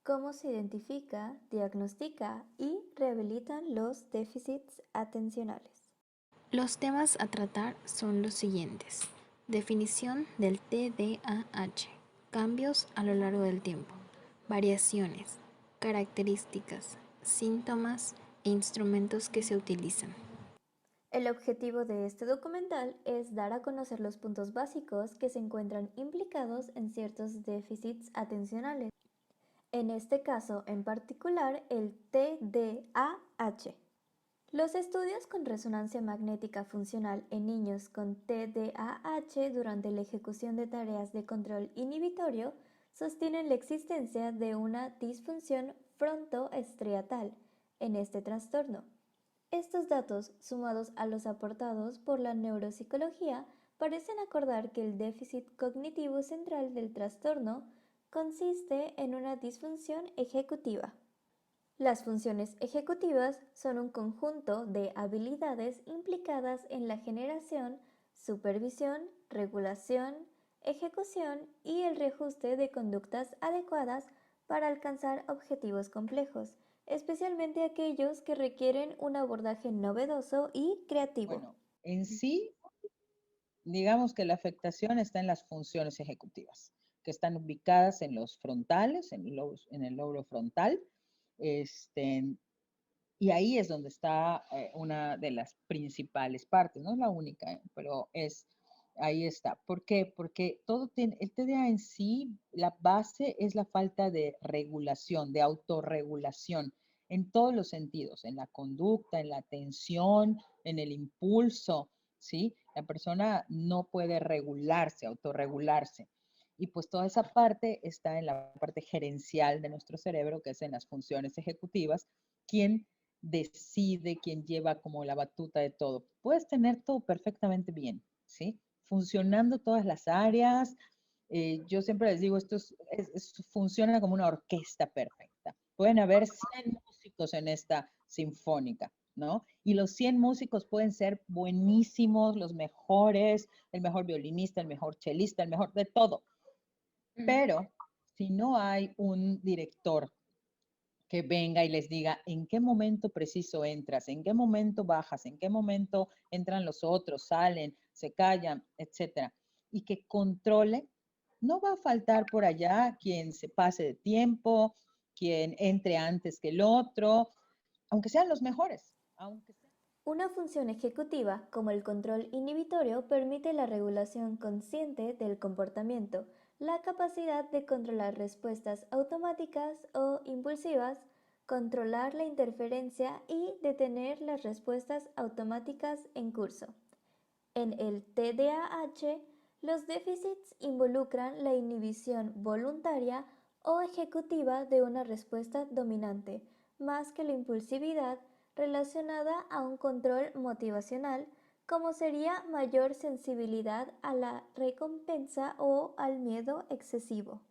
cómo se identifica, diagnostica y rehabilitan los déficits atencionales. Los temas a tratar son los siguientes. Definición del TDAH. Cambios a lo largo del tiempo. Variaciones. Características. Síntomas e instrumentos que se utilizan. El objetivo de este documental es dar a conocer los puntos básicos que se encuentran implicados en ciertos déficits atencionales. En este caso en particular, el TDAH. Los estudios con resonancia magnética funcional en niños con TDAH durante la ejecución de tareas de control inhibitorio sostienen la existencia de una disfunción frontoestriatal en este trastorno. Estos datos, sumados a los aportados por la neuropsicología, parecen acordar que el déficit cognitivo central del trastorno consiste en una disfunción ejecutiva. Las funciones ejecutivas son un conjunto de habilidades implicadas en la generación, supervisión, regulación, ejecución y el reajuste de conductas adecuadas para alcanzar objetivos complejos, especialmente aquellos que requieren un abordaje novedoso y creativo. Bueno, en sí, digamos que la afectación está en las funciones ejecutivas, que están ubicadas en los frontales, en el lóbulo frontal, y ahí es donde está una de las principales partes, no es la única, pero ahí está. ¿Por qué? Porque el TDA en sí, la base es la falta de regulación, de autorregulación, en todos los sentidos, en la conducta, en la atención, en el impulso, ¿sí? La persona no puede regularse, autorregularse. Y pues toda esa parte está en la parte gerencial de nuestro cerebro, que es en las funciones ejecutivas, quien decide, quien lleva como la batuta de todo. Puedes tener todo perfectamente bien, ¿sí? Funcionando todas las áreas. Yo siempre les digo, funciona como una orquesta perfecta. Pueden haber 100 músicos en esta sinfónica, ¿no? Y los 100 músicos pueden ser buenísimos, los mejores, el mejor violinista, el mejor chelista, el mejor de todo. Pero si no hay un director que venga y les diga en qué momento preciso entras, en qué momento bajas, en qué momento entran los otros, salen, se callan, etcétera, y que controle, no va a faltar por allá quien se pase de tiempo, quien entre antes que el otro, aunque sean los mejores, aunque sean. Una función ejecutiva, como el control inhibitorio, permite la regulación consciente del comportamiento, la capacidad de controlar respuestas automáticas o impulsivas, controlar la interferencia y detener las respuestas automáticas en curso. En el TDAH, los déficits involucran la inhibición voluntaria o ejecutiva de una respuesta dominante, más que la impulsividad relacionada a un control motivacional, como sería mayor sensibilidad a la recompensa o al miedo excesivo.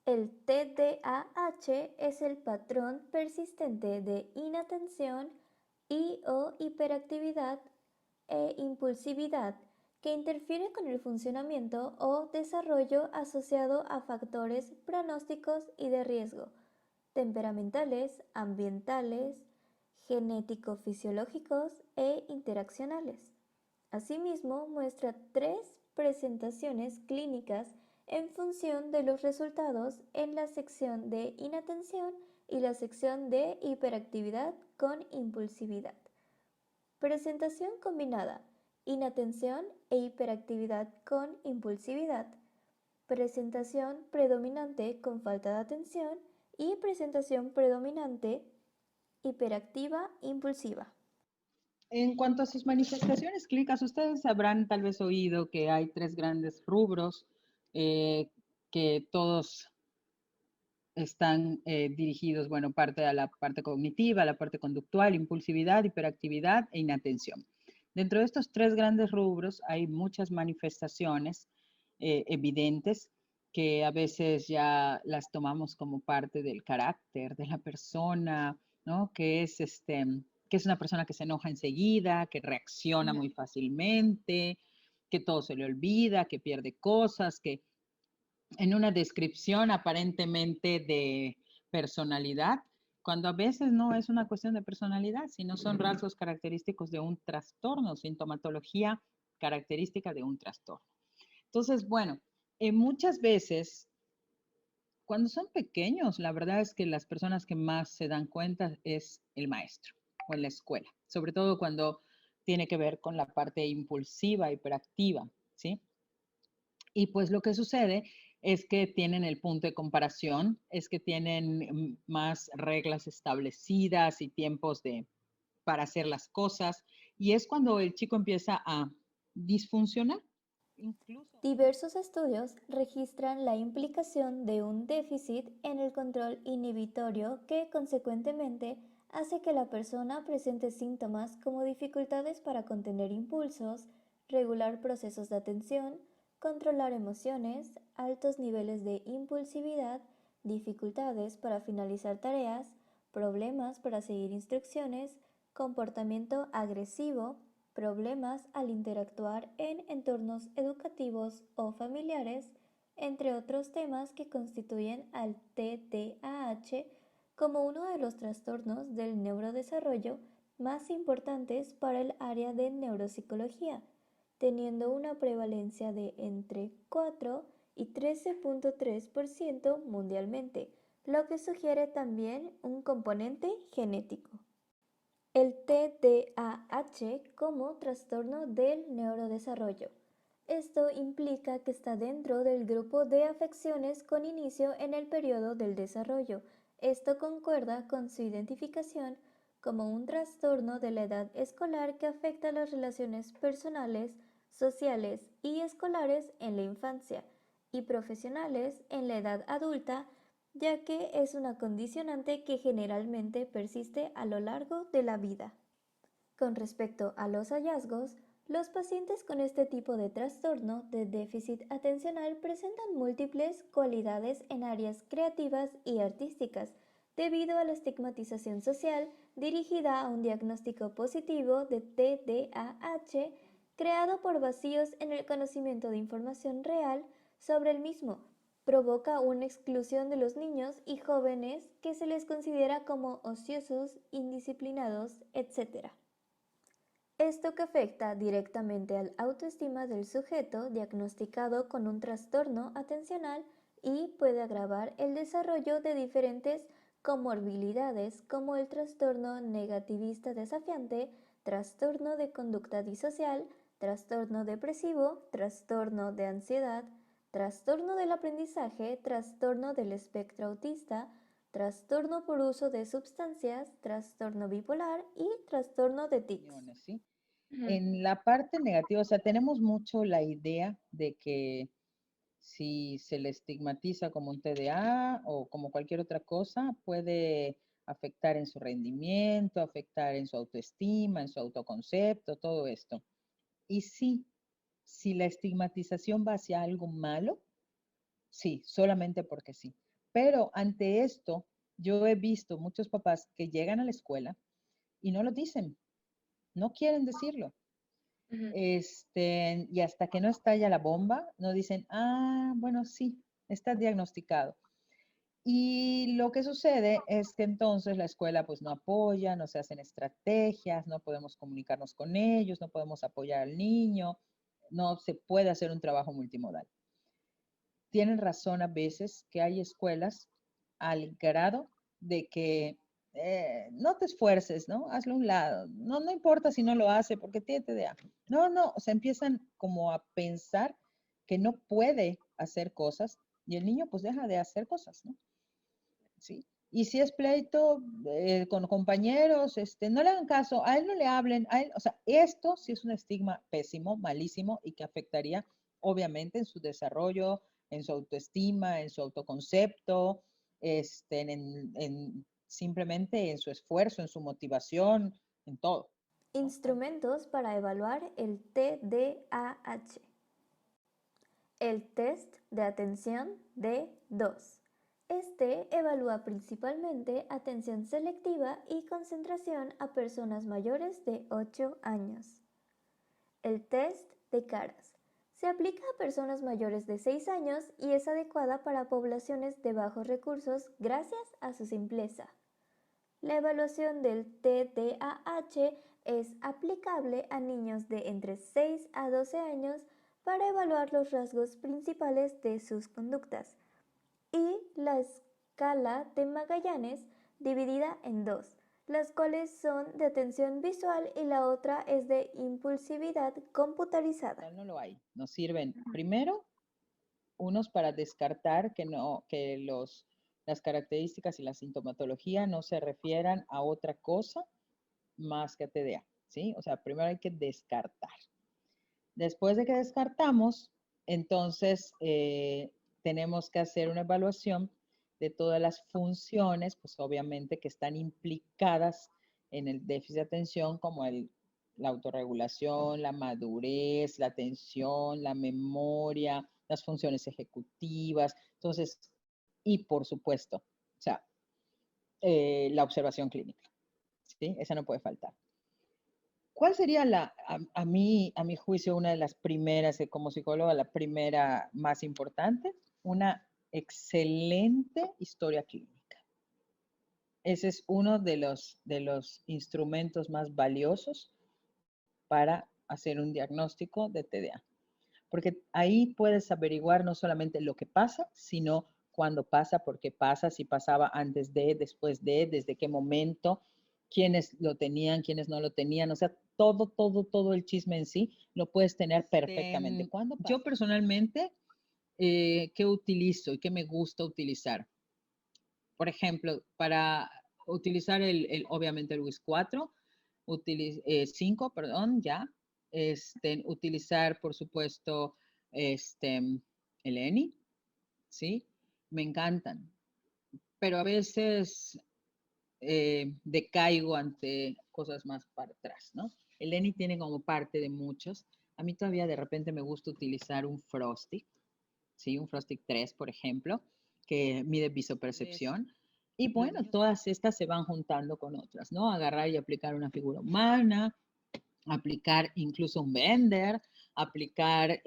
El TDAH es el patrón persistente de inatención y o hiperactividad e impulsividad que interfiere con el funcionamiento o desarrollo asociado a factores pronósticos y de riesgo, temperamentales, ambientales, genético-fisiológicos e interaccionales. Asimismo, muestra 3 presentaciones clínicas en función de los resultados en la sección de inatención y la sección de hiperactividad con impulsividad. Presentación combinada, inatención e hiperactividad con impulsividad. Presentación predominante con falta de atención y presentación predominante hiperactiva impulsiva. En cuanto a sus manifestaciones clínicas, ustedes habrán tal vez oído que hay 3 grandes rubros que todos están dirigidos, bueno, parte a la parte cognitiva, la parte conductual, impulsividad, hiperactividad e inatención. Dentro de estos 3 grandes rubros hay muchas manifestaciones evidentes que a veces ya las tomamos como parte del carácter de la persona, ¿no? Que es una persona que se enoja enseguida, que reacciona muy fácilmente, que todo se le olvida, que pierde cosas, que en una descripción aparentemente de personalidad, cuando a veces no es una cuestión de personalidad, sino son rasgos característicos de un trastorno, sintomatología característica de un trastorno. Entonces, bueno, muchas veces, cuando son pequeños, la verdad es que las personas que más se dan cuenta es el maestro o en la escuela, sobre todo cuando tiene que ver con la parte impulsiva, hiperactiva, ¿sí? Y pues lo que sucede es que tienen el punto de comparación, es que tienen más reglas establecidas y tiempos para hacer las cosas, y es cuando el chico empieza a disfuncionar, incluso. Diversos estudios registran la implicación de un déficit en el control inhibitorio que consecuentemente hace que la persona presente síntomas como dificultades para contener impulsos, regular procesos de atención, controlar emociones, altos niveles de impulsividad, dificultades para finalizar tareas, problemas para seguir instrucciones, comportamiento agresivo, problemas al interactuar en entornos educativos o familiares, entre otros temas que constituyen al TDAH como uno de los trastornos del neurodesarrollo más importantes para el área de neuropsicología, teniendo una prevalencia de entre 4 y 13.3% mundialmente, lo que sugiere también un componente genético. El TDAH como trastorno del neurodesarrollo. Esto implica que está dentro del grupo de afecciones con inicio en el periodo del desarrollo. Esto concuerda con su identificación como un trastorno de la edad escolar que afecta las relaciones personales, sociales y escolares en la infancia y profesionales en la edad adulta, ya que es una condicionante que generalmente persiste a lo largo de la vida. Con respecto a los hallazgos, los pacientes con este tipo de trastorno de déficit atencional presentan múltiples cualidades en áreas creativas y artísticas, debido a la estigmatización social dirigida a un diagnóstico positivo de TDAH creado por vacíos en el conocimiento de información real sobre el mismo. Provoca una exclusión de los niños y jóvenes que se les considera como ociosos, indisciplinados, etc. Esto que afecta directamente al autoestima del sujeto diagnosticado con un trastorno atencional y puede agravar el desarrollo de diferentes comorbilidades como el trastorno negativista desafiante, trastorno de conducta disocial, trastorno depresivo, trastorno de ansiedad, trastorno del aprendizaje, trastorno del espectro autista, trastorno por uso de sustancias, trastorno bipolar y trastorno de tics. ¿Sí? En la parte negativa, o sea, tenemos mucho la idea de que si se le estigmatiza como un TDA o como cualquier otra cosa, puede afectar en su rendimiento, afectar en su autoestima, en su autoconcepto, todo esto. Y sí, si la estigmatización va hacia algo malo, sí, solamente porque sí. Pero ante esto, yo he visto muchos papás que llegan a la escuela y no lo dicen, no quieren decirlo. Y hasta que no estalla la bomba, no dicen, ah, bueno, sí, está diagnosticado. Y lo que sucede es que entonces la escuela pues no apoya, no se hacen estrategias, no podemos comunicarnos con ellos, no podemos apoyar al niño, no se puede hacer un trabajo multimodal. Tienen razón a veces que hay escuelas al grado de que no te esfuerces, ¿no? Hazlo a un lado. No, no importa si no lo hace porque tiene TDA. No, no, o sea, empiezan como a pensar que no puede hacer cosas y el niño pues deja de hacer cosas, ¿no? ¿Sí? Y si es pleito con compañeros, no le hagan caso, a él no le hablen, a él, o sea, esto sí es un estigma pésimo, malísimo y que afectaría obviamente en su desarrollo, en su autoestima, en su autoconcepto, simplemente en su esfuerzo, en su motivación, en todo. Instrumentos para evaluar el TDAH. El test de atención D2. Este evalúa principalmente atención selectiva y concentración a personas mayores de 8 años. El test de caras. Se aplica a personas mayores de 6 años y es adecuada para poblaciones de bajos recursos gracias a su simpleza. La evaluación del TDAH es aplicable a niños de entre 6 a 12 años para evaluar los rasgos principales de sus conductas, y la escala de Magallanes dividida en dos, las cuales son de atención visual y la otra es de impulsividad computarizada. No lo hay. Nos sirven primero unos para descartar que las características y la sintomatología no se refieran a otra cosa más que a TDA, ¿sí? O sea, primero hay que descartar. Después de que descartamos, entonces tenemos que hacer una evaluación de todas las funciones, pues obviamente que están implicadas en el déficit de atención, como la autorregulación, la madurez, la atención, la memoria, las funciones ejecutivas. Entonces, y por supuesto, o sea, la observación clínica, ¿sí? Esa no puede faltar. ¿Cuál sería a mi juicio, una de las primeras, como psicóloga, la primera más importante? Una excelente historia clínica. Ese es uno de los instrumentos más valiosos para hacer un diagnóstico de TDA. Porque ahí puedes averiguar no solamente lo que pasa, sino cuándo pasa, por qué pasa, si pasaba antes de, después de, desde qué momento, quiénes lo tenían, quiénes no lo tenían. O sea, todo el chisme en sí lo puedes tener perfectamente. ¿Cuándo pasa? Yo personalmente, ¿qué utilizo y qué me gusta utilizar? Por ejemplo, para utilizar obviamente el WIS 4, 5, perdón, ya. Utilizar, por supuesto, el ENI, ¿sí? Me encantan, pero a veces decaigo ante cosas más para atrás, ¿no? El ENI tiene como parte de muchos. A mí todavía de repente me gusta utilizar un Frosty, ¿sí? Un Frosty 3, por ejemplo, que mide visopercepción. Y bueno, todas estas se van juntando con otras, ¿no? Agarrar y aplicar una figura humana, aplicar incluso un Bender, aplicar,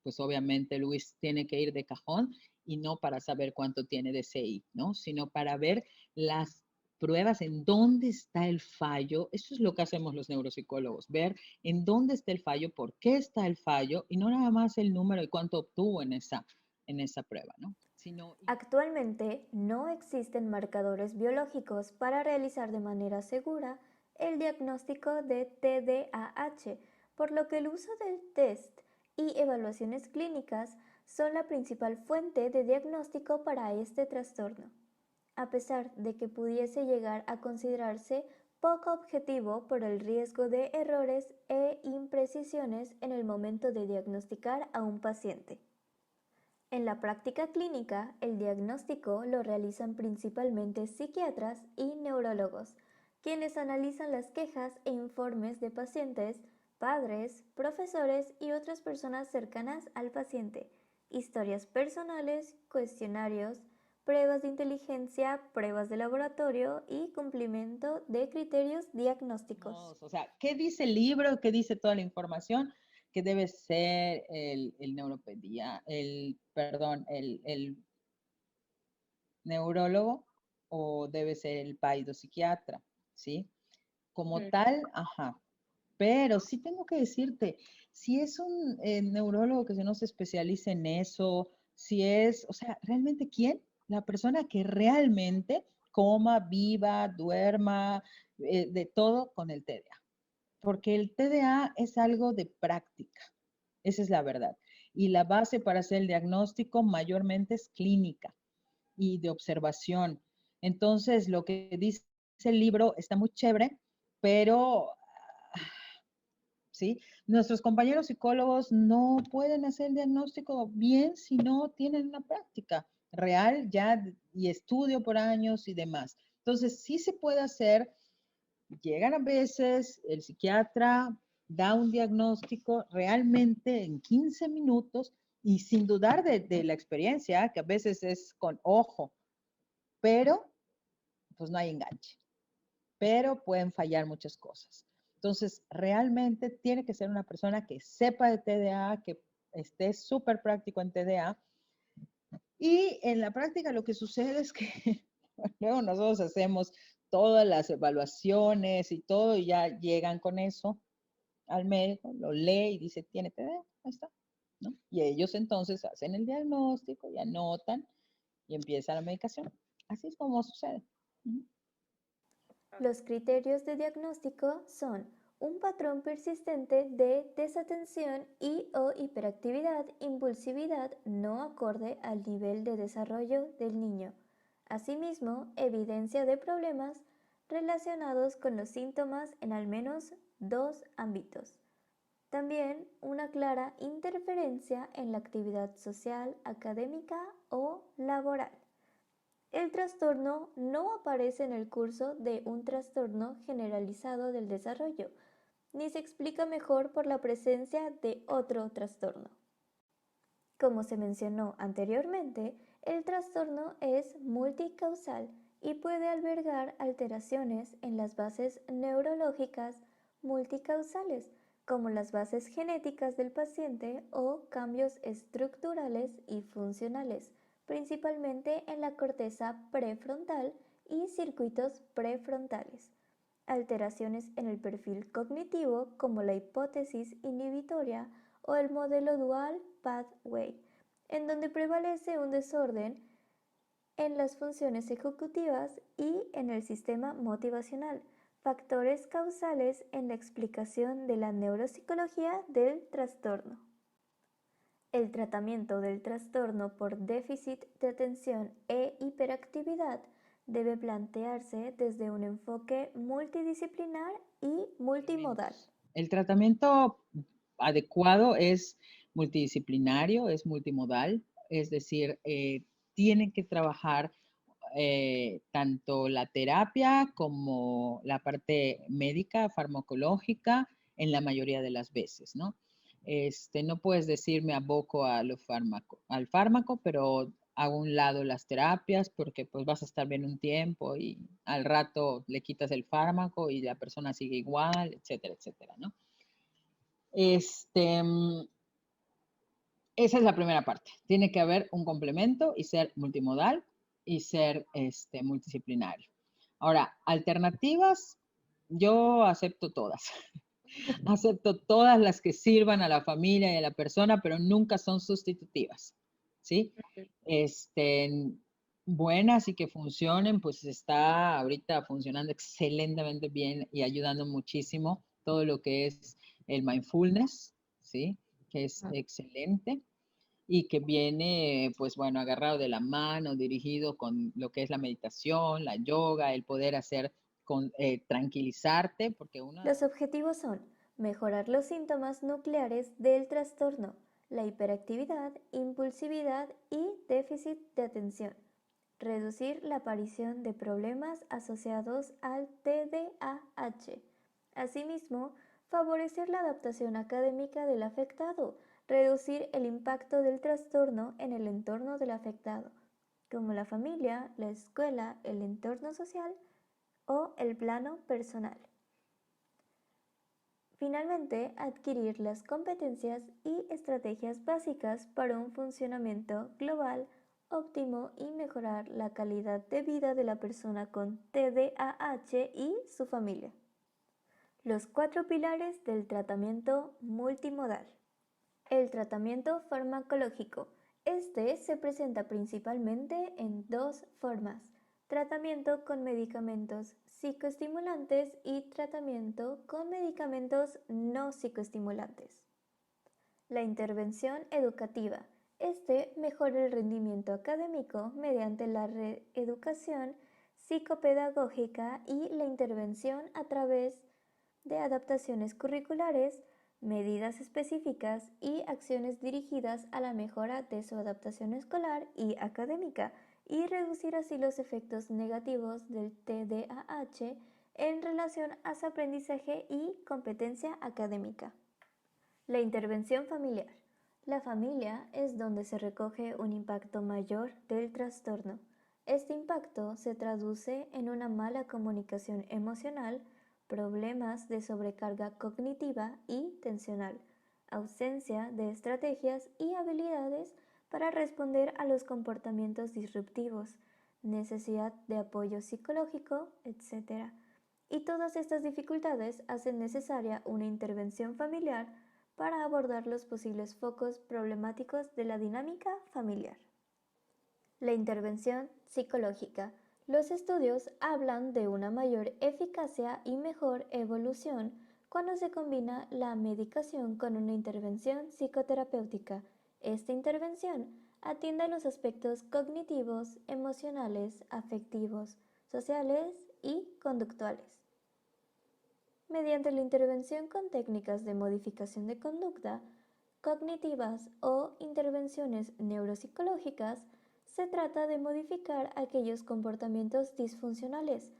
pues obviamente Luis tiene que ir de cajón y no para saber cuánto tiene de CI, ¿no? Sino para ver las pruebas en dónde está el fallo. Eso es lo que hacemos los neuropsicólogos, ver en dónde está el fallo, por qué está el fallo y no nada más el número y cuánto obtuvo en esa prueba, ¿no? Actualmente no existen marcadores biológicos para realizar de manera segura el diagnóstico de TDAH, por lo que el uso del test y evaluaciones clínicas son la principal fuente de diagnóstico para este trastorno, a pesar de que pudiese llegar a considerarse poco objetivo por el riesgo de errores e imprecisiones en el momento de diagnosticar a un paciente. En la práctica clínica, el diagnóstico lo realizan principalmente psiquiatras y neurólogos, quienes analizan las quejas e informes de pacientes, padres, profesores y otras personas cercanas al paciente, historias personales, cuestionarios, pruebas de inteligencia, pruebas de laboratorio y cumplimiento de criterios diagnósticos. O sea, ¿qué dice el libro? ¿Qué dice toda la información? Que debe ser el neuropedia, el neurólogo o debe ser el psiquiatra, ¿sí? Como tal, ajá. Pero sí tengo que decirte, si es un neurólogo que no se especializa en eso, si es, o sea, realmente ¿quién? La persona que realmente coma, viva, duerma, de todo con el TDA. Porque el TDA es algo de práctica, esa es la verdad. Y la base para hacer el diagnóstico mayormente es clínica y de observación. Entonces, lo que dice el libro está muy chévere, pero ¿sí? Nuestros compañeros psicólogos no pueden hacer el diagnóstico bien si no tienen una práctica real ya y estudio por años y demás. Entonces, sí se puede hacer. Llegan a veces, el psiquiatra da un diagnóstico realmente en 15 minutos y sin dudar de la experiencia, que a veces es con ojo, pero pues no hay enganche, pero pueden fallar muchas cosas. Entonces, realmente tiene que ser una persona que sepa de TDA, que esté súper práctico en TDA. Y en la práctica lo que sucede es que luego nosotros hacemos todas las evaluaciones y todo, y ya llegan con eso al médico, lo lee y dice, tiene TDA, ahí está, ¿no? Y ellos entonces hacen el diagnóstico y anotan y empieza la medicación. Así es como sucede. Los criterios de diagnóstico son un patrón persistente de desatención y/o hiperactividad, impulsividad no acorde al nivel de desarrollo del niño. Asimismo, evidencia de problemas relacionados con los síntomas en al menos 2 ámbitos. También una clara interferencia en la actividad social, académica o laboral. El trastorno no aparece en el curso de un trastorno generalizado del desarrollo, ni se explica mejor por la presencia de otro trastorno. Como se mencionó anteriormente, el trastorno es multicausal y puede albergar alteraciones en las bases neurológicas multicausales, como las bases genéticas del paciente o cambios estructurales y funcionales, principalmente en la corteza prefrontal y circuitos prefrontales. Alteraciones en el perfil cognitivo como la hipótesis inhibitoria o el modelo dual pathway, en donde prevalece un desorden en las funciones ejecutivas y en el sistema motivacional, factores causales en la explicación de la neuropsicología del trastorno. El tratamiento del trastorno por déficit de atención e hiperactividad debe plantearse desde un enfoque multidisciplinar y multimodal. El tratamiento adecuado es multidisciplinario, es multimodal, es decir, tienen que trabajar tanto la terapia como la parte médica, farmacológica, en la mayoría de las veces, ¿no? No puedes decir me aboco al fármaco, pero hago a un lado las terapias porque pues vas a estar bien un tiempo y al rato le quitas el fármaco y la persona sigue igual, etcétera, etcétera, ¿no? Esa es la primera parte. Tiene que haber un complemento y ser multimodal y ser multidisciplinario. Ahora, alternativas, yo acepto todas. Acepto todas las que sirvan a la familia y a la persona, pero nunca son sustitutivas, ¿sí? Buenas y que funcionen, pues está ahorita funcionando excelentemente bien y ayudando muchísimo todo lo que es el mindfulness, ¿sí? Que es excelente y que viene, pues bueno, agarrado de la mano, dirigido con lo que es la meditación, la yoga, el poder hacer tranquilizarte, porque uno... Los objetivos son mejorar los síntomas nucleares del trastorno, la hiperactividad, impulsividad y déficit de atención, reducir la aparición de problemas asociados al TDAH. Asimismo, favorecer la adaptación académica del afectado, reducir el impacto del trastorno en el entorno del afectado, como la familia, la escuela, el entorno social o el plano personal. Finalmente, adquirir las competencias y estrategias básicas para un funcionamiento global óptimo y mejorar la calidad de vida de la persona con TDAH y su familia. Los 4 pilares del tratamiento multimodal. El tratamiento farmacológico. Este se presenta principalmente en 2 formas: tratamiento con medicamentos psicoestimulantes y tratamiento con medicamentos no psicoestimulantes. La intervención educativa. Este mejora el rendimiento académico mediante la reeducación psicopedagógica y la intervención a través de adaptaciones curriculares, medidas específicas y acciones dirigidas a la mejora de su adaptación escolar y académica, y reducir así los efectos negativos del TDAH en relación a su aprendizaje y competencia académica. La intervención familiar. La familia es donde se recoge un impacto mayor del trastorno. Este impacto se traduce en una mala comunicación emocional, problemas de sobrecarga cognitiva y tensional, ausencia de estrategias y habilidades para responder a los comportamientos disruptivos, necesidad de apoyo psicológico, etc. Y todas estas dificultades hacen necesaria una intervención familiar para abordar los posibles focos problemáticos de la dinámica familiar. La intervención psicológica. Los estudios hablan de una mayor eficacia y mejor evolución cuando se combina la medicación con una intervención psicoterapéutica. Esta intervención atiende a los aspectos cognitivos, emocionales, afectivos, sociales y conductuales. Mediante la intervención con técnicas de modificación de conducta, cognitivas o intervenciones neuropsicológicas, se trata de modificar aquellos comportamientos disfuncionales,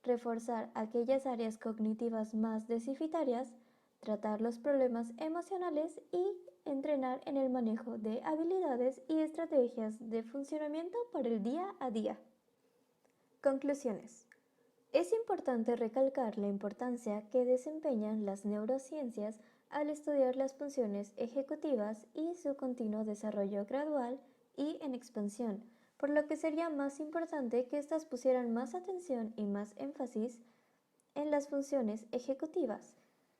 reforzar aquellas áreas cognitivas más deficitarias, tratar los problemas emocionales y entrenar en el manejo de habilidades y estrategias de funcionamiento para el día a día. Conclusiones. Es importante recalcar la importancia que desempeñan las neurociencias al estudiar las funciones ejecutivas y su continuo desarrollo gradual y en expansión, por lo que sería más importante que éstas pusieran más atención y más énfasis en las funciones ejecutivas,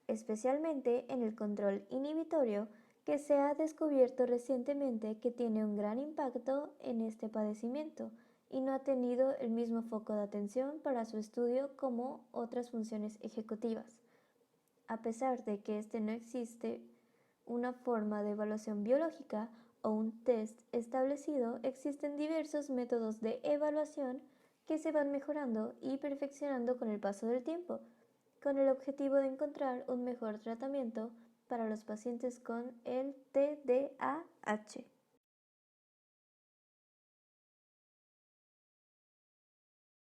especialmente en el control inhibitorio, que se ha descubierto recientemente que tiene un gran impacto en este padecimiento y no ha tenido el mismo foco de atención para su estudio como otras funciones ejecutivas. A pesar de que no existe una forma de evaluación biológica o un test establecido, existen diversos métodos de evaluación que se van mejorando y perfeccionando con el paso del tiempo, con el objetivo de encontrar un mejor tratamiento para los pacientes con el TDAH.